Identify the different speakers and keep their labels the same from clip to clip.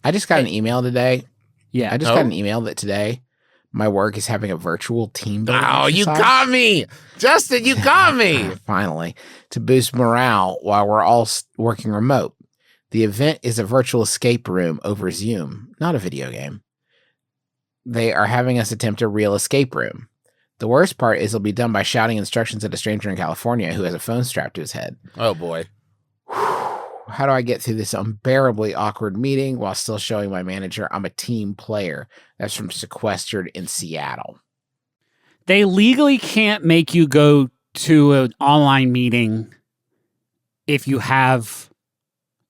Speaker 1: I just got an email today.
Speaker 2: Yeah.
Speaker 1: I just got an email that today my work is having a virtual team building
Speaker 3: Oh, you
Speaker 1: exercise.
Speaker 3: got me. Justin, you got me.
Speaker 1: Finally, to boost morale while we're all working remote. The event is a virtual escape room over Zoom, not a video game. They are having us attempt a real escape room. The worst part is it'll be done by shouting instructions at a stranger in California who has a phone strapped to his head.
Speaker 3: Oh, boy.
Speaker 1: How do I get through this unbearably awkward meeting while still showing my manager I'm a team player? That's from Sequestered in Seattle.
Speaker 2: They legally can't make you go to an online meeting if you have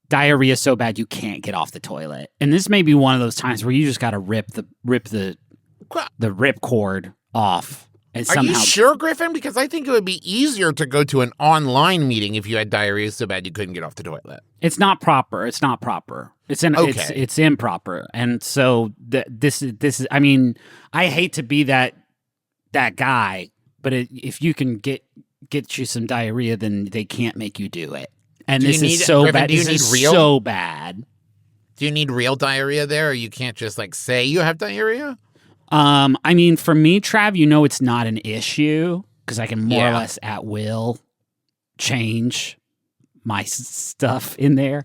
Speaker 2: diarrhea so bad you can't get off the toilet. And this may be one of those times where you just got to rip the ripcord off. And
Speaker 3: Are you sure, Griffin? Because I think it would be easier to go to an online meeting if you had diarrhea so bad you couldn't get off the toilet.
Speaker 2: It's not proper. It's not proper. It's improper. And so this is. I mean, I hate to be that guy, but if you can get you some diarrhea, then they can't make you do it. And this is so bad. This is so bad.
Speaker 3: Do you need real diarrhea there, or you can't just say you have diarrhea?
Speaker 2: I mean, for me, Trav, it's not an issue because I can more or less at will change my stuff in there.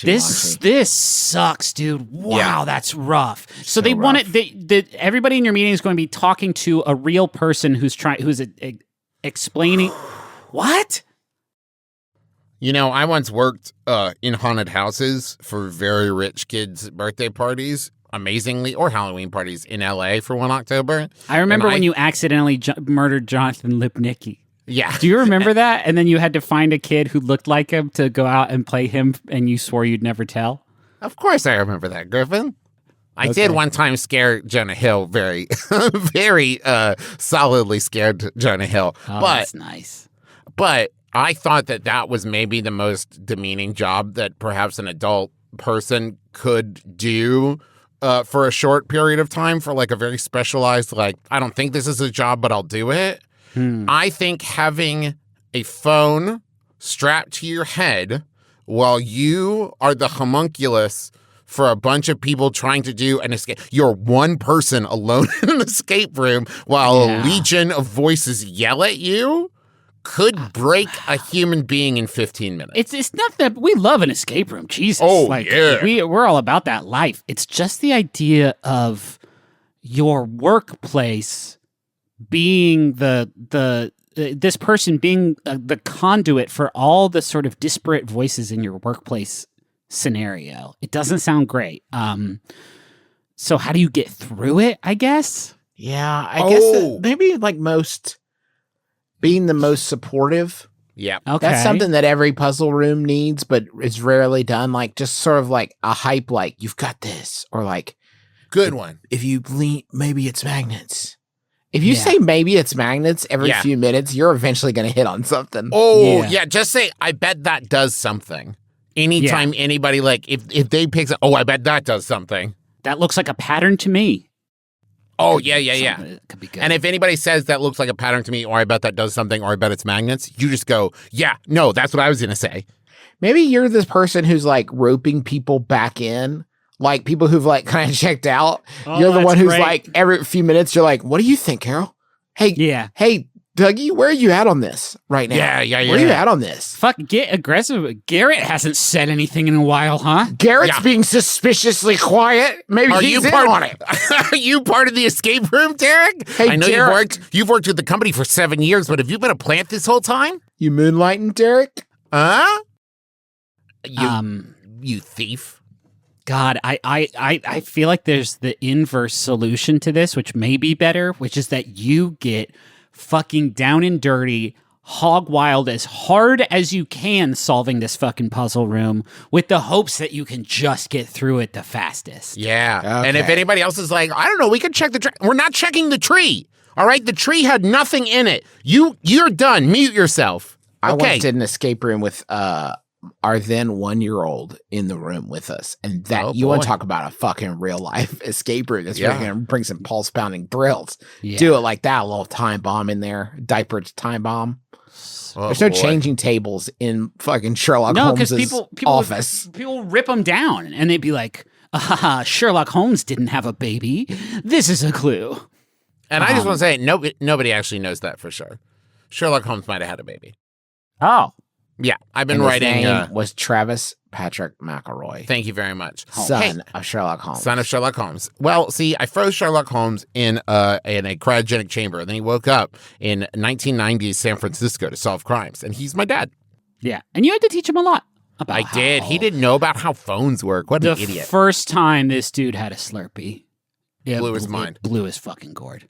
Speaker 2: This sucks, dude. Wow, that's rough. So they want it. Everybody in your meeting is going to be talking to a real person who's explaining what.
Speaker 3: I once worked in haunted houses for very rich kids' birthday parties. Amazingly, or Halloween parties in LA for 1 October.
Speaker 2: I remember when you accidentally murdered Jonathan Lipnicki.
Speaker 3: Yeah.
Speaker 2: Do you remember that? And then you had to find a kid who looked like him to go out and play him, and you swore you'd never tell?
Speaker 3: Of course I remember that, Griffin. I did one time scare Jonah Hill very, very solidly scared Jonah Hill.
Speaker 2: Oh, that's nice.
Speaker 3: But I thought that was maybe the most demeaning job that perhaps an adult person could do for a short period of time, for a very specialized, I don't think this is a job, but I'll do it. I think having a phone strapped to your head while you are the homunculus for a bunch of people trying to do an escape. You're one person alone in an escape room while a legion of voices yell at you. Could break a human being in 15 minutes.
Speaker 2: It's not that we love an escape room. Jesus.
Speaker 3: Oh, yeah.
Speaker 2: We're all about that life. It's just the idea of your workplace being this person being the conduit for all the sort of disparate voices in your workplace scenario. It doesn't sound great. So how do you get through it, I guess?
Speaker 1: Yeah, I guess maybe being the most supportive.
Speaker 3: Yeah.
Speaker 2: Okay.
Speaker 1: That's something that every puzzle room needs, but it's rarely done. Just sort of a hype, you've got this. Or
Speaker 3: good one.
Speaker 1: If you lean, maybe it's magnets. If you say maybe it's magnets every few minutes, you're eventually going to hit on something.
Speaker 3: Oh, yeah. Just say, I bet that does something. Anytime anybody, if they pick up, I bet that does something.
Speaker 2: That looks like a pattern to me.
Speaker 3: Oh, yeah.
Speaker 2: Could be good.
Speaker 3: And if anybody says that looks like a pattern to me, or I bet that does something, or I bet it's magnets, you just go, yeah, no, that's what I was going to say.
Speaker 1: Maybe you're this person who's roping people back in, people who've kind of checked out. You're the one who's every few minutes, you're what do you think, Carol? Hey, Dougie, where are you at on this right now?
Speaker 3: Yeah.
Speaker 1: Where are you at on this?
Speaker 2: Fuck, get aggressive. Garrett hasn't said anything in a while, huh?
Speaker 1: Garrett's being suspiciously quiet. Maybe he's in on it.
Speaker 3: Are you part of the escape room, Derek?
Speaker 1: Hey,
Speaker 3: I know you've worked with the company for 7 years, but have you been a plant this whole time?
Speaker 1: You moonlighting, Derek?
Speaker 3: Huh? You thief.
Speaker 2: God, I feel like there's the inverse solution to this, which may be better, which is that you get fucking down and dirty, hog wild as hard as you can solving this fucking puzzle room with the hopes that you can just get through it the fastest.
Speaker 3: Yeah. Okay. And if anybody else is I don't know, we can check the tree. We're not checking the tree. All right? The tree had nothing in it. You're done. Mute yourself. Okay.
Speaker 1: I once did an escape room with our then 1-year-old in the room with us. And that you want to talk about a fucking real life escape room that's going to bring some pulse pounding thrills. Yeah. Do it like that, a little time bomb in there, diaper time bomb.
Speaker 3: Oh,
Speaker 1: There's no
Speaker 3: boy.
Speaker 1: changing tables in fucking Sherlock
Speaker 2: No, because
Speaker 1: Holmes' office.
Speaker 2: people rip them down, and they'd be like, Sherlock Holmes didn't have a baby. This is a clue.
Speaker 3: And I just want to say, nobody actually knows that for sure. Sherlock Holmes might have had a baby.
Speaker 2: Oh.
Speaker 3: Yeah, I've been
Speaker 1: And his
Speaker 3: writing.
Speaker 1: name was Travis Patrick McElroy,
Speaker 3: Thank you very much.
Speaker 1: son of Sherlock Holmes.
Speaker 3: Son of Sherlock Holmes. Well, see, I froze Sherlock Holmes in a cryogenic chamber. And then he woke up in 1990s San Francisco to solve crimes. And he's my dad.
Speaker 2: Yeah. And you had to teach him a lot about
Speaker 3: I did. He didn't know about how phones work. What an
Speaker 2: The
Speaker 3: idiot.
Speaker 2: first time this dude had a Slurpee. It
Speaker 3: Blew his mind.
Speaker 2: It blew his fucking gourd.